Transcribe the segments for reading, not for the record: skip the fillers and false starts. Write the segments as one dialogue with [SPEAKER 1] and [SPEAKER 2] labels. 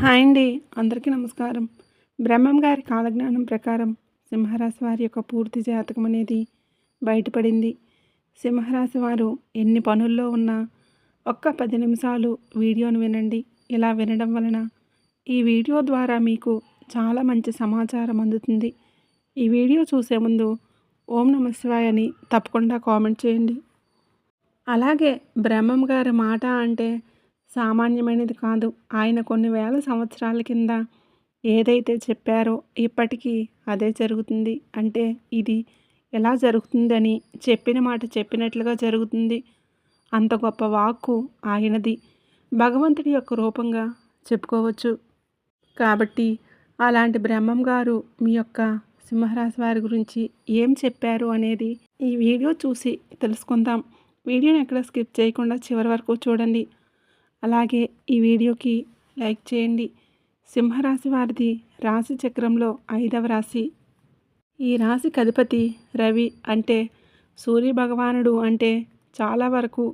[SPEAKER 1] Hi అండి. అందరికీ నమస్కారం. బ్రహ్మం గారి కాలజ్ఞానం ప్రకారం సింహరాశి వారి యొక్క పూర్తి జాతకం అనేది బయటపడింది. సింహరాశి వారు ఎన్ని పనుల్లో ఉన్నా ఒక్క 10 నిమిషాలు వీడియోను వినండి. ఇలా వినడం వలన ఈ వీడియో ద్వారా మీకు చాలా మంచి సమాచారం అందుతుంది. ఈ వీడియో చూసే ముందు ఓం నమః శివాయ అని తప్పకుండా కామెంట్ చేయండి. అలాగే బ్రహ్మం గారి మాట అంటే సామాన్యమైనది కాదు. ఆయన కొన్ని వేల సంవత్సరాల కింద ఏదైతే చెప్పారో ఇప్పటికీ అదే జరుగుతుంది. అంటే ఇది ఎలా జరుగుతుందని చెప్పిన మాట చెప్పినట్లుగా జరుగుతుంది. అంత గొప్ప వాక్కు ఆయనది. భగవంతుడి యొక్క రూపంగా చెప్పుకోవచ్చు. కాబట్టి అలాంటి బ్రహ్మం గారు మీ యొక్క సింహరాశి వారి గురించి ఏం చెప్పారు అనేది ఈ వీడియో చూసి తెలుసుకుందాం. వీడియోని ఎక్కడ స్కిప్ చేయకుండా చివరి వరకు చూడండి. అలాగే ఈ వీడియోకి లైక్ చేయండి. సింహరాశి వారిది రాశి చక్రంలో 5వ రాశి. ఈ రాశికి అధిపతి రవి. అంటే సూర్య భగవానుడు. అంటే చాలా వరకు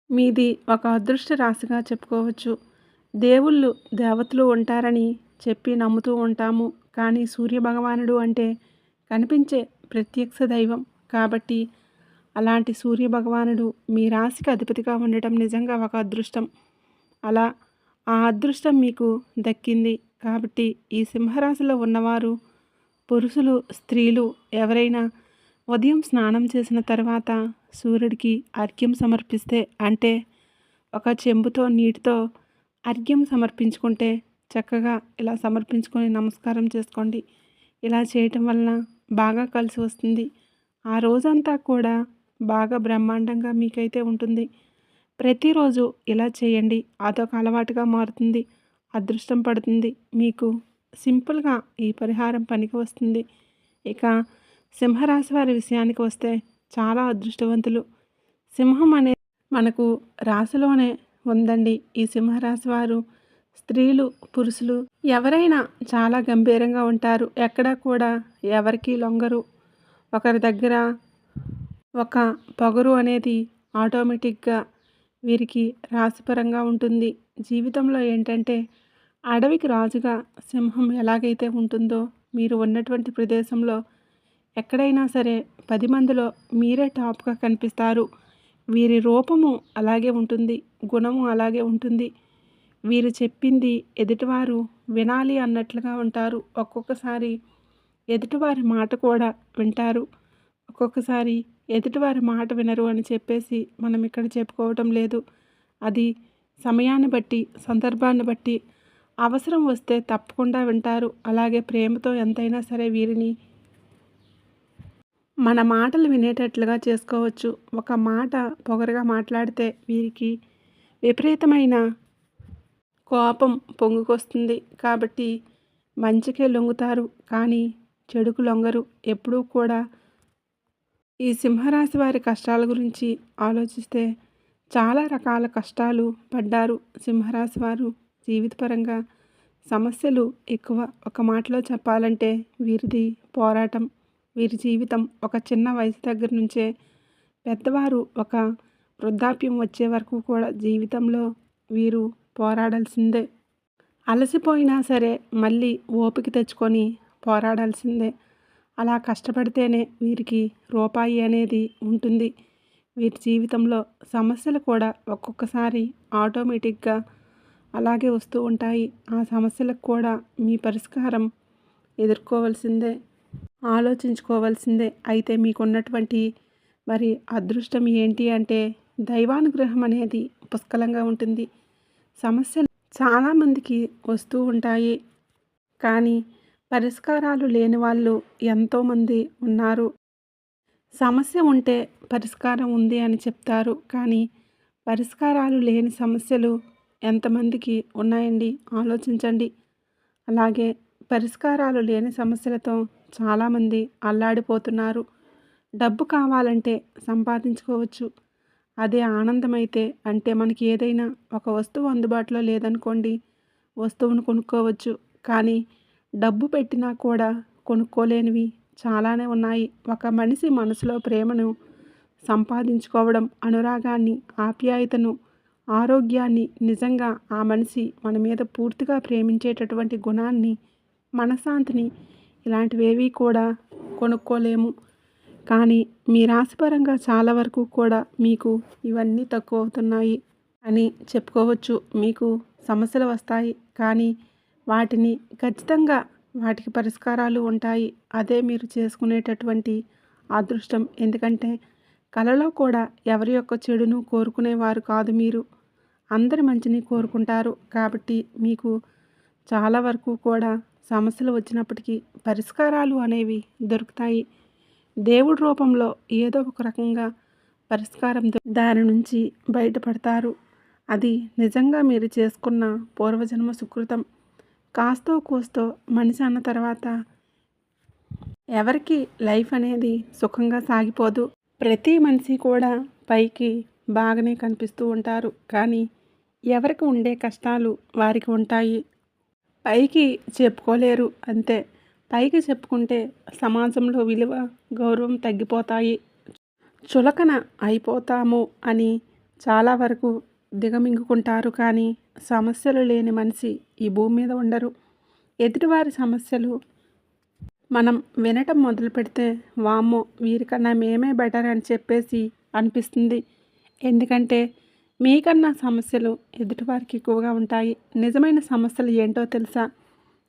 [SPEAKER 1] మీది ఒక అదృష్ట రాశిగా చెప్పుకోవచ్చు. దేవుళ్ళు దేవతలు ఉంటారని చెప్పి నమ్ముతూ ఉంటాము. కానీ సూర్య భగవానుడు అంటే కనిపించే ప్రత్యక్ష దైవం. కాబట్టి అలాంటి సూర్య భగవానుడు మీ రాశికి అధిపతిగా ఉండటం నిజంగా ఒక అదృష్టం. అలా ఆ అదృష్టం మీకు దక్కింది. కాబట్టి ఈ సింహరాశిలో ఉన్నవారు పురుషులు, స్త్రీలు ఎవరైనా ఉదయం స్నానం చేసిన తర్వాత సూర్యుడికి అర్ఘ్యం సమర్పిస్తే, అంటే ఒక చెంబుతో నీటితో అర్ఘ్యం సమర్పించుకుంటే, చక్కగా ఇలా సమర్పించుకొని నమస్కారం చేసుకోండి. ఇలా చేయటం వలన బాగా కలిసి వస్తుంది. ఆ రోజంతా కూడా బాగా బ్రహ్మాండంగా మీకైతే ఉంటుంది. ప్రతిరోజు ఇలా చేయండి. అదొక అలవాటుగా మారుతుంది. అదృష్టం పడుతుంది. మీకు సింపుల్గా ఈ పరిహారం పనికి వస్తుంది. ఇక సింహరాశి వారి విషయానికి వస్తే చాలా అదృష్టవంతులు. సింహం అనేది మనకు రాశిలోనే ఉందండి. ఈ సింహరాశి వారు స్త్రీలు, పురుషులు ఎవరైనా చాలా గంభీరంగా ఉంటారు. ఎక్కడా కూడా ఎవరికీ లొంగరు. ఒకరి దగ్గర ఒక పొగరు అనేది ఆటోమేటిక్గా వీరికి రాశిపరంగా ఉంటుంది. జీవితంలో ఏంటంటే అడవికి రాజుగా సింహం ఎలాగైతే ఉంటుందో, మీరు ఉన్నటువంటి ప్రదేశంలో ఎక్కడైనా సరే 10 మందిలో మీరే టాప్గా కనిపిస్తారు. వీరి రూపము అలాగే ఉంటుంది, గుణము అలాగే ఉంటుంది. వీరు చెప్పింది ఎదుటివారు వినాలి అన్నట్లుగా ఉంటారు. ఒక్కొక్కసారి ఎదుటివారి మాట కూడా వింటారు. ఒక్కొక్కసారి ఎదుటివారి మాట వినరు అని చెప్పేసి మనం ఇక్కడ చెప్పుకోవటం లేదు. అది సమయాన్ని బట్టి, సందర్భాన్ని బట్టి అవసరం వస్తే తప్పకుండా వింటారు. అలాగే ప్రేమతో ఎంతైనా సరే వీరిని మన మాటలు వినేటట్లుగా చేసుకోవచ్చు. ఒక మాట పొగరుగా మాట్లాడితే వీరికి విపరీతమైన కోపం పొంగుకొస్తుంది. కాబట్టి మంచికే లొంగుతారు, కానీ చెడుకు లొంగరు. ఎప్పుడూ కూడా ఈ సింహరాశి వారి కష్టాల గురించి ఆలోచిస్తే చాలా రకాల కష్టాలు పడ్డారు సింహరాశి వారు. జీవితపరంగా సమస్యలు ఎక్కువ. ఒక మాటలో చెప్పాలంటే వీరిది పోరాటం. వీరి జీవితం ఒక చిన్న వయసు దగ్గర నుంచే పెద్దవారు ఒక వృద్ధాప్యం వచ్చే వరకు కూడా జీవితంలో వీరు పోరాడాల్సిందే. అలసిపోయినా సరే మళ్ళీ ఓపిక తెచ్చుకొని పోరాడాల్సిందే. అలా కష్టపడితేనే వీరికి రూపాయి అనేది ఉంటుంది. వీరి జీవితంలో సమస్యలు కూడా ఒక్కొక్కసారి ఆటోమేటిక్గా అలాగే వస్తూ ఉంటాయి. ఆ సమస్యలకు కూడా మీ పరిష్కారం ఎదుర్కోవాల్సిందే, ఆలోచించుకోవాల్సిందే. అయితే మీకున్నటువంటి మరి అదృష్టం ఏంటి అంటే దైవానుగ్రహం అనేది పుష్కలంగా ఉంటుంది. సమస్యలు చాలామందికి వస్తూ ఉంటాయి, కానీ పరిష్కారాలు లేని వాళ్ళు ఎంతోమంది ఉన్నారు. సమస్య ఉంటే పరిష్కారం ఉంది అని చెప్తారు, కానీ పరిష్కారాలు లేని సమస్యలు ఎంతమందికి ఉన్నాయండి, ఆలోచించండి. అలాగే పరిష్కారాలు లేని సమస్యలతో చాలామంది అల్లాడిపోతున్నారు. డబ్బు కావాలంటే సంపాదించుకోవచ్చు. అదే ఆనందమైతే, అంటే మనకి ఏదైనా ఒక వస్తువు అందుబాటులో లేదనుకోండి, వస్తువును కొనుక్కోవచ్చు. కానీ డబ్బు పెట్టినా కూడా కొనుక్కోలేనివి చాలానే ఉన్నాయి. ఒక మనిషి మనసులో ప్రేమను సంపాదించుకోవడం, అనురాగాన్ని, ఆప్యాయతను ఆరోగ్యాన్ని, నిజంగా ఆ మనిషి మన మీద పూర్తిగా ప్రేమించేటటువంటి గుణాన్ని, మనశ్శాంతిని ఇలాంటివేవీ కూడా కొనుక్కోలేము. కానీ మీ రాశిపరంగా చాలా వరకు కూడా మీకు ఇవన్నీ తక్కువ అవుతున్నాయి అని చెప్పుకోవచ్చు. మీకు సమస్యలు వస్తాయి, కానీ వాటిని ఖచ్చితంగా వాటికి పరిష్కారాలు ఉంటాయి. అదే మీరు చేసుకునేటటువంటి అదృష్టం. ఎందుకంటే కలలో కూడా ఎవరి యొక్క చెడును కోరుకునేవారు కాదు మీరు. అందరి మంచిని కోరుకుంటారు. కాబట్టి మీకు చాలా వరకు కూడా సమస్యలు వచ్చినప్పటికీ పరిష్కారాలు అనేవి దొరుకుతాయి. దేవుడి రూపంలో ఏదో ఒక రకంగా పరిష్కారం దాని నుంచి బయటపడతారు. అది నిజంగా మీరు చేసుకున్న పూర్వజన్మ సుకృతం. కాస్తో కూస్తో మనిషి అన్న తర్వాత ఎవరికి లైఫ్ అనేది సుఖంగా సాగిపోదు. ప్రతి మనిషి కూడా పైకి బాగానే కనిపిస్తూ ఉంటారు, కానీ ఎవరికి ఉండే కష్టాలు వారికి ఉంటాయి. పైకి చెప్పుకోలేరు అంతే. పైకి చెప్పుకుంటే సమాజంలో విలువ, గౌరవం తగ్గిపోతాయి. చులకన అయిపోతాము అని చాలా వరకు దిగమింగుకుంటారు, కానీ సమస్యలు లేని మనిషి ఈ భూమి మీద ఉండరు. ఎదుటివారి సమస్యలు మనం వినటం మొదలు పెడితే వామ్మో వీరికన్నా మేమే బెటర్ అని చెప్పేసి అనిపిస్తుంది. ఎందుకంటే మీకన్నా సమస్యలు ఎదుటివారికి ఎక్కువగా ఉంటాయి. నిజమైన సమస్యలు ఏంటో తెలుసా?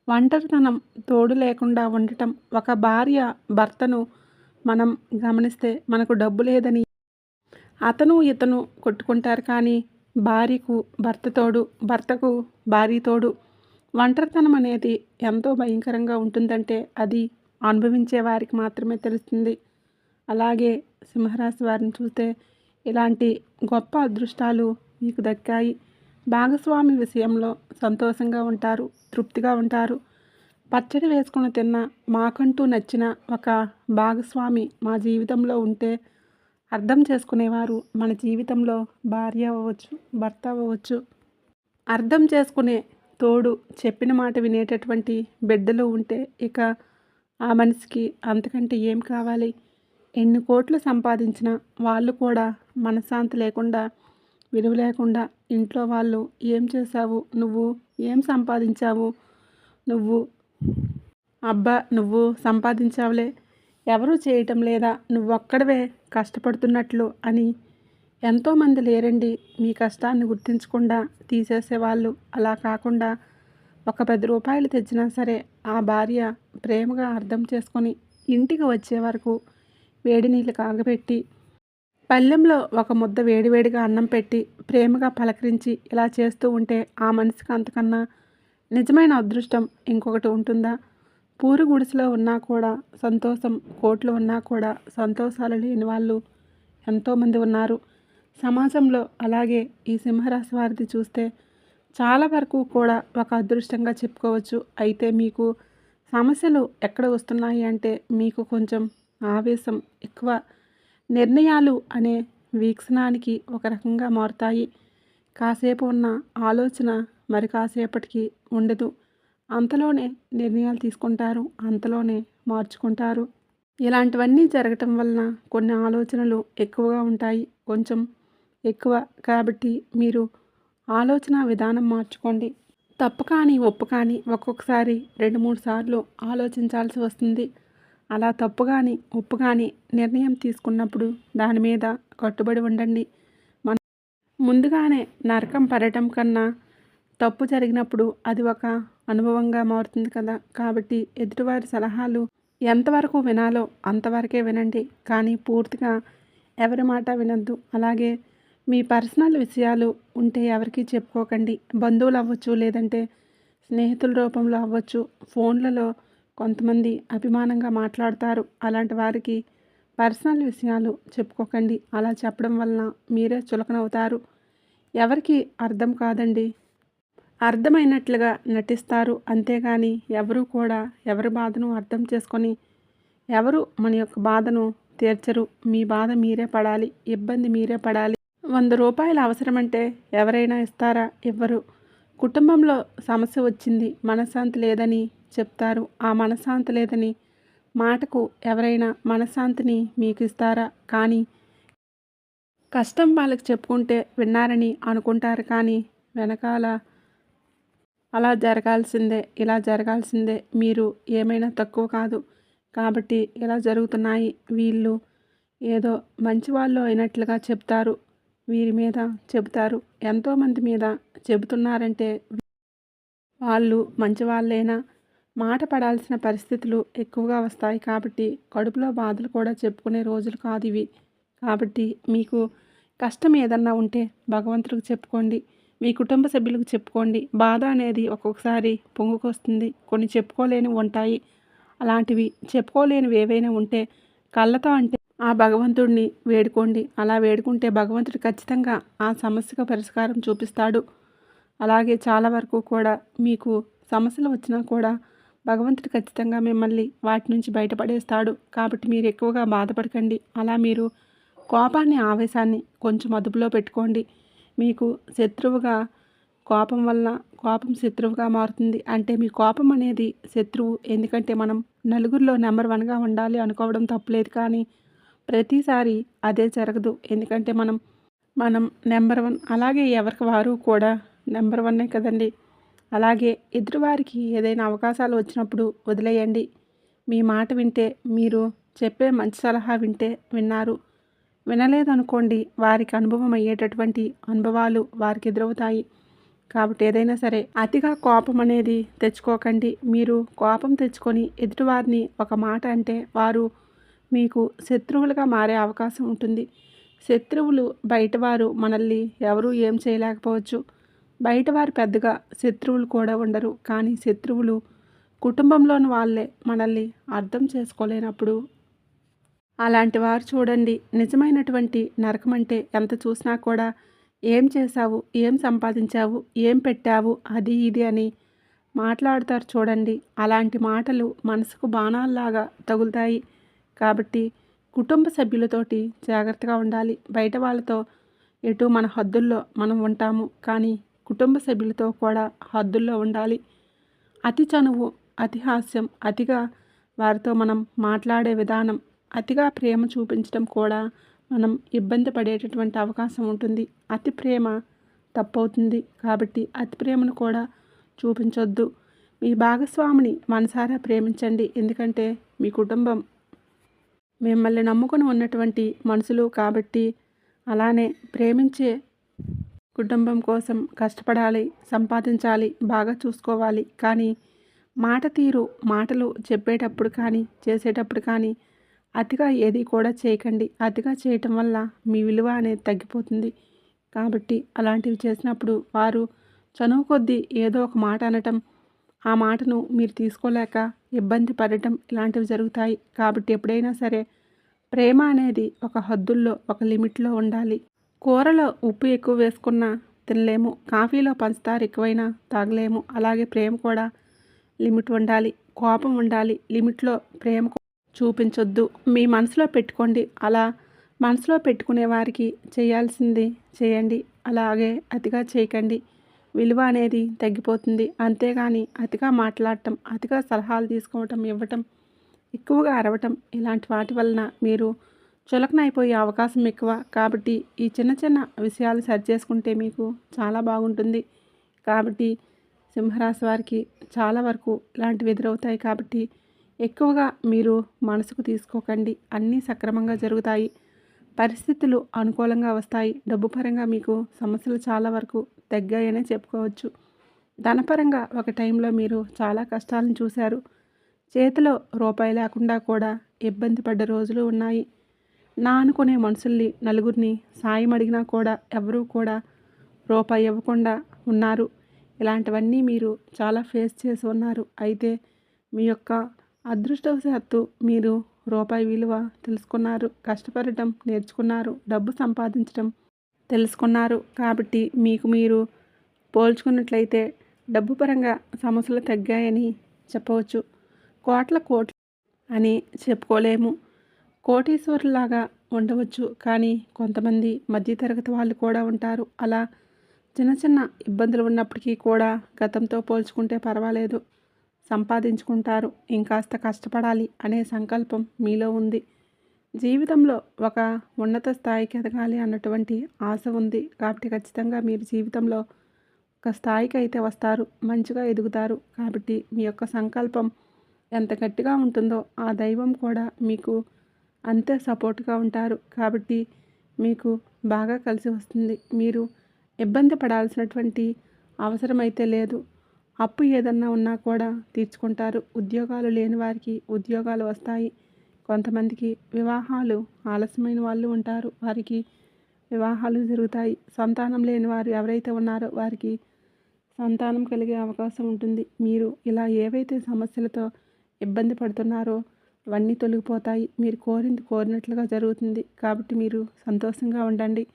[SPEAKER 1] ఒంటరితనం, తోడు లేకుండా ఉండటం. ఒక భార్య భర్తను మనం గమనిస్తే మనకు డబ్బు లేదని అతను ఇతను కొట్టుకుంటారు, కానీ భార్యకు భర్త తోడు, భర్తకు భార్య తోడు. ఒంటరితనం అనేది ఎంతో భయంకరంగా ఉంటుందంటే అది అనుభవించే వారికి మాత్రమే తెలుస్తుంది. అలాగే సింహరాశి వారిని చూస్తే ఇలాంటి గొప్ప అదృష్టాలు మీకు దక్కాయి. భాగస్వామి విషయంలో సంతోషంగా ఉంటారు, తృప్తిగా ఉంటారు. పచ్చడి వేసుకుని తిన్న మాకంటూ నచ్చిన ఒక భాగస్వామి మా జీవితంలో ఉంటే అర్థం చేసుకునేవారు మన జీవితంలో భార్య అవ్వచ్చు, భర్త అవ్వచ్చు. అర్థం చేసుకునే తోడు, చెప్పిన మాట వినేటటువంటి బిడ్డలు ఉంటే ఇక ఆ మనిషికి అంతకంటే ఏం కావాలి? ఎన్ని కోట్లు సంపాదించినా వాళ్ళు కూడా మనశ్శాంతి లేకుండా, విలువ లేకుండా ఇంట్లో వాళ్ళు ఏం చేశావు, నువ్వు ఏం సంపాదించావు, నువ్వు అబ్బా నువ్వు సంపాదించావులే, ఎవరూ చేయటం లేదా, నువ్వొక్కడవే కష్టపడుతున్నట్లు అని ఎంతోమంది లేరండి మీ కష్టాన్ని గుర్తించకుండా తీసేసేవాళ్ళు. అలా కాకుండా ఒక 10 రూపాయలు తెచ్చినా సరే ఆ భార్య ప్రేమగా అర్థం చేసుకొని ఇంటికి వచ్చే వరకు వేడి నీళ్ళు కాగబెట్టి పళ్ళెంలో ఒక ముద్ద వేడివేడిగా అన్నం పెట్టి ప్రేమగా పలకరించి ఇలా చేస్తూ ఉంటే ఆ మనిషికి అంతకన్నా నిజమైన అదృష్టం ఇంకొకటి ఉంటుందా? పూరి గుడిసెలో ఉన్నా కూడా సంతోషం, కోట్లు ఉన్నా కూడా సంతోషాలు లేని వాళ్ళు ఎంతోమంది ఉన్నారు సమాజంలో. అలాగే ఈ సింహరాశి వారిది చూస్తే చాలా వరకు కూడా ఒక అదృష్టంగా చెప్పుకోవచ్చు. అయితే మీకు సమస్యలు ఎక్కడ వస్తున్నాయి అంటే మీకు కొంచెం ఆవేశం ఎక్కువ, నిర్ణయాలు అనే వీక్షణానికి ఒక రకంగా మారుతాయి. కాసేపు ఉన్న ఆలోచన మరి కాసేపటికి ఉండదు. అంతలోనే నిర్ణయాలు తీసుకుంటారు, అంతలోనే మార్చుకుంటారు. ఇలాంటివన్నీ జరగటం వలన కొన్ని ఆలోచనలు ఎక్కువగా ఉంటాయి, కొంచెం ఎక్కువ. కాబట్టి మీరు ఆలోచన విధానం మార్చుకోండి. తప్పు కానీ ఒప్పు కానీ ఒక్కొక్కసారి 2-3 సార్లు ఆలోచించాల్సి వస్తుంది. అలా తప్పు కానీ ఒప్పు కానీ నిర్ణయం తీసుకున్నప్పుడు దాని మీద కట్టుబడి ఉండండి. మనం ముందుగానే నరకం పడటం కన్నా తప్పు జరిగినప్పుడు అది ఒక అనుభవంగా మారుతుంది కదా. కాబట్టి ఎదుటివారి సలహాలు ఎంతవరకు వినాలో అంతవరకే వినండి, కానీ పూర్తిగా ఎవరి మాట వినొద్దు. అలాగే మీ పర్సనల్ విషయాలు ఉంటే ఎవరికీ చెప్పుకోకండి. బంధువులు అవ్వచ్చు, లేదంటే స్నేహితుల రూపంలో అవ్వచ్చు. ఫోన్లలో కొంతమంది అభిమానంగా మాట్లాడతారు, అలాంటి వారికి పర్సనల్ విషయాలు చెప్పుకోకండి. అలా చెప్పడం వలన మీరే చులకనవుతారు. ఎవరికి అర్థం కాదండి, అర్థమైనట్లుగా నటిస్తారు. అంతేగాని ఎవరు కూడా ఎవరి బాధను అర్థం చేసుకొని ఎవరు మన యొక్క బాధను తీర్చరు. మీ బాధ మీరే పడాలి, ఇబ్బంది మీరే పడాలి. 100 రూపాయలు అవసరమంటే ఎవరైనా ఇస్తారా? ఇవ్వరు. కుటుంబంలో సమస్య వచ్చింది, మనశ్శాంతి లేదని చెప్తారు. ఆ మనశ్శాంతి లేదని మాటకు ఎవరైనా మనశ్శాంతిని మీకు ఇస్తారా? కానీ కష్టం వాళ్ళకి చెప్పుకుంటే విన్నారని అనుకుంటారు, కానీ వెనకాల అలా జరగాల్సిందే, ఇలా జరగాల్సిందే, మీరు ఏమైనా తక్కువ కాదు, కాబట్టి ఇలా జరుగుతున్నాయి, వీళ్ళు ఏదో మంచివాళ్ళు అయినట్లుగా చెప్తారు, వీరి మీద చెబుతారు, ఎంతోమంది మీద చెబుతున్నారంటే వాళ్ళు మంచివాళ్ళేనా, మాట పడాల్సిన పరిస్థితులు ఎక్కువగా వస్తాయి, కాబట్టి కడుపులో బాధలు కూడా చెప్పుకునే రోజులు కాదు ఇవి. కాబట్టి మీకు కష్టం ఏదన్నా ఉంటే భగవంతుడికి చెప్పుకోండి, మీ కుటుంబ సభ్యులకు చెప్పుకోండి. బాధ అనేది ఒక్కొక్కసారి పొంగుకొస్తుంది, కొన్ని చెప్పుకోలేనివి ఉంటాయి. అలాంటివి చెప్పుకోలేనివి ఏవైనా ఉంటే కళ్ళతో అంటే ఆ భగవంతుడిని వేడుకోండి. అలా వేడుకుంటే భగవంతుడు ఖచ్చితంగా ఆ సమస్యకు పరిష్కారం చూపిస్తాడు. అలాగే చాలా వరకు కూడా మీకు సమస్యలు వచ్చినా కూడా భగవంతుడు ఖచ్చితంగా మిమ్మల్ని వాటి నుంచి బయటపడేస్తాడు. కాబట్టి మీరు ఎక్కువగా బాధపడకండి. అలా మీరు కోపాన్ని, ఆవేశాన్ని కొంచెం అదుపులో పెట్టుకోండి. మీకు శత్రువుగా కోపం వల్ల కోపం శత్రువుగా మారుతుంది. అంటే మీ కోపం అనేది శత్రువు. ఎందుకంటే మనం నలుగురిలో నెంబర్ 1గా ఉండాలి అనుకోవడం తప్పులేదు, కానీ ప్రతిసారి అదే జరగదు. ఎందుకంటే మనం నెంబర్ 1, అలాగే ఎవరికి వారు కూడా నెంబర్ 1 కదండి. అలాగే ఎదుటివారికి ఏదైనా అవకాశాలు వచ్చినప్పుడు వదిలేయండి. మీ మాట వింటే, మీరు చెప్పే మంచి సలహా వింటే విన్నారు, వినలేదనుకోండి వారికి అనుభవం అయ్యేటటువంటి అనుభవాలు వారికి ఎదురవుతాయి. కాబట్టి ఏదైనా సరే అతిగా కోపం అనేది తెచ్చుకోకండి. మీరు కోపం తెచ్చుకొని ఎదుటివారిని ఒక మాట అంటే వారు మీకు శత్రువులుగా మారే అవకాశం ఉంటుంది. శత్రువులు బయటవారు మనల్ని ఎవరూ ఏం చేయలేకపోవచ్చు. బయటవారు పెద్దగా శత్రువులు కూడా ఉండరు, కానీ శత్రువులు కుటుంబంలోని వాళ్ళే మనల్ని అర్థం చేసుకోలేనప్పుడు అలాంటి వారు చూడండి నిజమైనటువంటి నరకం. అంటే ఎంత చూసినా కూడా ఏం చేశావు, ఏం సంపాదించావు, ఏం పెట్టావు, అది ఇది అని మాట్లాడతారు చూడండి. అలాంటి మాటలు మనసుకు బాణాల్లాగా తగులుతాయి. కాబట్టి కుటుంబ సభ్యులతోటి జాగ్రత్తగా ఉండాలి. బయట వాళ్ళతో ఎటు మన హద్దుల్లో మనం ఉంటాము, కానీ కుటుంబ సభ్యులతో కూడా హద్దుల్లో ఉండాలి. అతి చనువు, అతి హాస్యం, అతిగా వారితో మనం మాట్లాడే విధానం, అతిగా ప్రేమ చూపించడం కూడా మనం ఇబ్బంది పడేటటువంటి అవకాశం ఉంటుంది. అతి ప్రేమ తప్పవుతుంది. కాబట్టి అతి ప్రేమను కూడా చూపించొద్దు. మీ భాగస్వామిని మనసారా ప్రేమించండి. ఎందుకంటే మీ కుటుంబం మిమ్మల్ని నమ్ముకొని ఉన్నటువంటి మనుషులు కాబట్టి అలానే ప్రేమించే కుటుంబం కోసం కష్టపడాలి, సంపాదించాలి, బాగా చూసుకోవాలి. కానీ మాట తీరు, మాటలు చెప్పేటప్పుడు కానీ చేసేటప్పుడు కానీ అతిగా ఏది కూడా చేయకండి. అతిగా చేయటం వల్ల మీ విలువ అనేది తగ్గిపోతుంది. కాబట్టి అలాంటివి చేసినప్పుడు వారు చనువు కొద్దీ ఏదో ఒక మాట అనటం, ఆ మాటను మీరు తీసుకోలేక ఇబ్బంది పడటం ఇలాంటివి జరుగుతాయి. కాబట్టి ఎప్పుడైనా సరే ప్రేమ అనేది ఒక హద్దుల్లో, ఒక లిమిట్లో ఉండాలి. కూరలో ఉప్పు ఎక్కువ వేసుకున్నా తినలేము, కాఫీలో పంచదార ఎక్కువైనా తాగలేము. అలాగే ప్రేమ కూడా లిమిట్ ఉండాలి, కోపం ఉండాలి, లిమిట్లో ప్రేమ చూపించొద్దు. మీ మనసులో పెట్టుకోండి. అలా మనసులో పెట్టుకునే వారికి చేయాల్సింది చేయండి. అలాగే అతిగా చేయకండి. విలువ అనేది తగ్గిపోతుంది. అంతేగాని అతిగా మాట్లాడటం, అతిగా సలహాలు తీసుకోవటం, ఇవ్వటం, ఎక్కువగా అరవటం ఇలాంటి వాటి వలన మీరు చులకనైపోయే అవకాశం ఎక్కువ. కాబట్టి ఈ చిన్న చిన్న విషయాలు సరి చేసుకుంటే మీకు చాలా బాగుంటుంది. కాబట్టి సింహరాశి వారికి చాలా వరకు ఇలాంటివి ఎదురవుతాయి. కాబట్టి ఎక్కువగా మీరు మనసుకు తీసుకోకండి. అన్నీ సక్రమంగా జరుగుతాయి. పరిస్థితులు అనుకూలంగా వస్తాయి. డబ్బు పరంగా మీకు సమస్యలు చాలా వరకు తగ్గాయనే చెప్పుకోవచ్చు. ధనపరంగా ఒక టైంలో మీరు చాలా కష్టాలను చూశారు. చేతిలో రూపాయి లేకుండా కూడా ఇబ్బంది పడ్డ రోజులు ఉన్నాయి. నా అనుకునే మనుషుల్ని నలుగురిని సాయం అడిగినా కూడా ఎవరూ కూడా రూపాయి ఇవ్వకుండా ఉన్నారు. ఇలాంటివన్నీ మీరు చాలా ఫేస్ చేసి ఉన్నారు. అయితే మీ యొక్క అదృష్టవశాత్తు మీరు రూపాయి విలువ తెలుసుకున్నారు, కష్టపడటం నేర్చుకున్నారు, డబ్బు సంపాదించడం తెలుసుకున్నారు. కాబట్టి మీకు మీరు పోల్చుకున్నట్లయితే డబ్బు పరంగా సమస్యలు తగ్గాయని చెప్పవచ్చు. కోట్లు అని చెప్పుకోలేము, కోటీశ్వరులాగా ఉండవచ్చు, కానీ కొంతమంది మధ్యతరగతి వాళ్ళు కూడా ఉంటారు. అలా చిన్న చిన్న ఇబ్బందులు ఉన్నప్పటికీ కూడా గతంతో పోల్చుకుంటే పర్వాలేదు, సంపాదించుకుంటారు. ఇంకాస్త కష్టపడాలి అనే సంకల్పం మీలో ఉంది. జీవితంలో ఒక ఉన్నత స్థాయికి ఎదగాలి అన్నటువంటి ఆశ ఉంది. కాబట్టి ఖచ్చితంగా మీరు జీవితంలో ఒక స్థాయికి అయితే వస్తారు. మంచిగా ఎదుగుతారు. కాబట్టి మీ యొక్క సంకల్పం ఎంత గట్టిగా ఉంటుందో ఆ దైవం కూడా మీకు అంతే సపోర్ట్గా ఉంటారు. కాబట్టి మీకు బాగా కలిసి వస్తుంది. మీరు ఇబ్బంది పడాల్సినటువంటి అవసరం అయితే లేదు. అప్పు ఏదన్నా ఉన్నా కూడా తీర్చుకుంటారు. ఉద్యోగాలు లేని వారికి ఉద్యోగాలు వస్తాయి. కొంతమందికి వివాహాలు ఆలస్యమైన వాళ్ళు ఉంటారు. వారికి వివాహాలు జరుగుతాయి. సంతానం లేని వారు ఎవరైతే ఉన్నారో వారికి సంతానం కలిగే అవకాశం ఉంటుంది. మీరు ఇలా ఏవైతే సమస్యలతో ఇబ్బంది పడుతున్నారో అవన్నీ తొలగిపోతాయి. మీరు కోరింది కోరినట్లుగా జరుగుతుంది. కాబట్టి మీరు సంతోషంగా ఉండండి.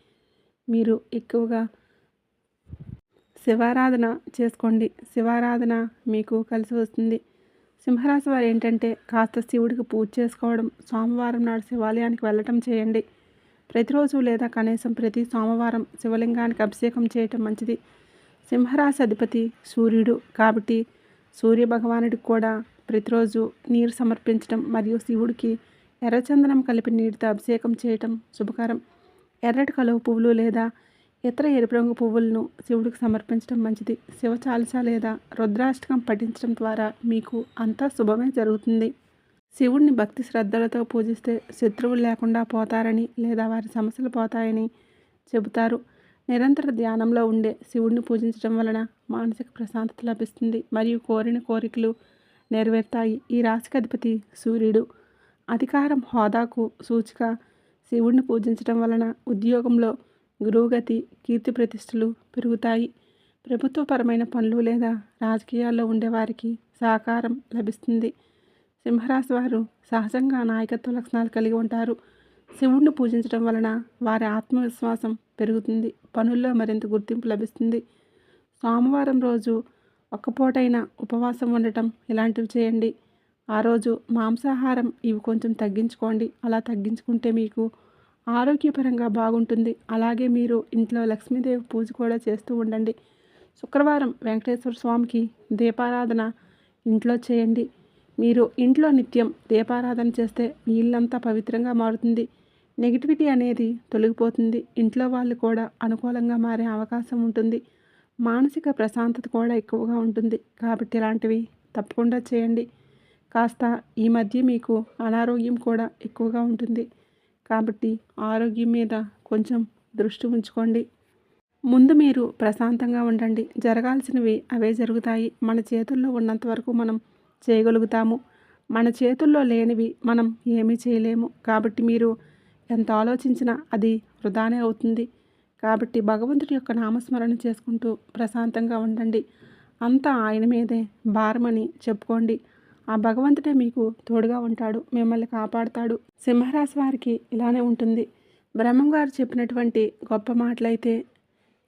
[SPEAKER 1] మీరు ఎక్కువగా శివారాధన చేసుకోండి. శివారాధన మీకు కలిసి వస్తుంది. సింహరాశి వారు ఏంటంటే కాస్త శివుడికి పూజ చేసుకోవడం, సోమవారం నాడు శివాలయానికి వెళ్ళటం చేయండి. ప్రతిరోజు లేదా కనీసం ప్రతి సోమవారం శివలింగానికి అభిషేకం చేయటం మంచిది. సింహరాశి అధిపతి సూర్యుడు కాబట్టి సూర్య భగవానుడికి కూడా ప్రతిరోజు నీరు సమర్పించడం మరియు శివుడికి ఎర్రచందనం కలిపి నీటితో అభిషేకం చేయటం శుభకరం. ఎర్రటి కలువ పువ్వులు లేదా ఇతర ఎరుపు రంగు పువ్వులను శివుడికి సమర్పించడం మంచిది. శివ చాలీస లేదా రుద్రాష్టకం పఠించడం ద్వారా మీకు అంతా శుభమే జరుగుతుంది. శివుడిని భక్తి శ్రద్ధలతో పూజిస్తే శత్రువులు లేకుండా పోతారని లేదా వారి సమస్యలు పోతాయని చెబుతారు. నిరంతర ధ్యానంలో ఉండే శివుడిని పూజించడం వలన మానసిక ప్రశాంతత లభిస్తుంది మరియు కోరిన కోరికలు నెరవేరుతాయి. ఈ రాశికి అధిపతి సూర్యుడు. అధికారం హోదాకు సూచిక శివుడిని పూజించడం వలన ఉద్యోగంలో గురువుగతి కీర్తి ప్రతిష్టలు పెరుగుతాయి. ప్రభుత్వపరమైన పనులు లేదా రాజకీయాల్లో ఉండేవారికి సహకారం లభిస్తుంది. సింహరాశి వారు సహజంగా నాయకత్వ లక్షణాలు కలిగి ఉంటారు. శివుడిని పూజించడం వలన వారి ఆత్మవిశ్వాసం పెరుగుతుంది. పనుల్లో మరింత గుర్తింపు లభిస్తుంది. సోమవారం రోజు ఒక్కపూటైనా ఉపవాసం ఉండటం ఇలాంటివి చేయండి. ఆ రోజు మాంసాహారం ఇవి కొంచెం తగ్గించుకోండి. అలా తగ్గించుకుంటే మీకు ఆరోగ్యపరంగా బాగుంటుంది. అలాగే మీరు ఇంట్లో లక్ష్మీదేవి పూజ కూడా చేస్తూ ఉండండి. శుక్రవారం వెంకటేశ్వర స్వామికి దీపారాధన ఇంట్లో చేయండి. మీరు ఇంట్లో నిత్యం దీపారాధన చేస్తే మీ ఇల్లంతా పవిత్రంగా మారుతుంది. నెగిటివిటీ అనేది తొలగిపోతుంది. ఇంట్లో వాళ్ళు కూడా అనుకూలంగా మారే అవకాశం ఉంటుంది. మానసిక ప్రశాంతత కూడా ఎక్కువగా ఉంటుంది. కాబట్టి ఇలాంటివి తప్పకుండా చేయండి. కాస్త ఈ మధ్య మీకు అనారోగ్యం కూడా ఎక్కువగా ఉంటుంది. కాబట్టి ఆరోగ్యం మీద కొంచెం దృష్టి ఉంచుకోండి. ముందు మీరు ప్రశాంతంగా ఉండండి. జరగాల్సినవి అవే జరుగుతాయి. మన చేతుల్లో ఉన్నంత వరకు మనం చేయగలుగుతాము. మన చేతుల్లో లేనివి మనం ఏమీ చేయలేము. కాబట్టి మీరు ఎంత ఆలోచించినా అది వృధానే అవుతుంది. కాబట్టి భగవంతుడి యొక్క నామస్మరణ చేసుకుంటూ ప్రశాంతంగా ఉండండి. అంతా ఆయన మీదే భారమని చెప్పుకోండి. ఆ భగవంతుడే మీకు తోడుగా ఉంటాడు. మిమ్మల్ని కాపాడుతాడు. సింహరాశి వారికి ఇలానే ఉంటుంది. బ్రహ్మం గారు చెప్పినటువంటి గొప్ప మాటలైతే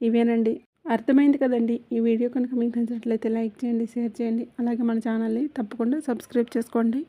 [SPEAKER 1] ఇవేనండి. అర్థమైంది కదండి. ఈ వీడియో కనుక మీకు నచ్చినట్లయితే లైక్ చేయండి, షేర్ చేయండి. అలాగే మన ఛానల్ని తప్పకుండా సబ్స్క్రైబ్ చేసుకోండి.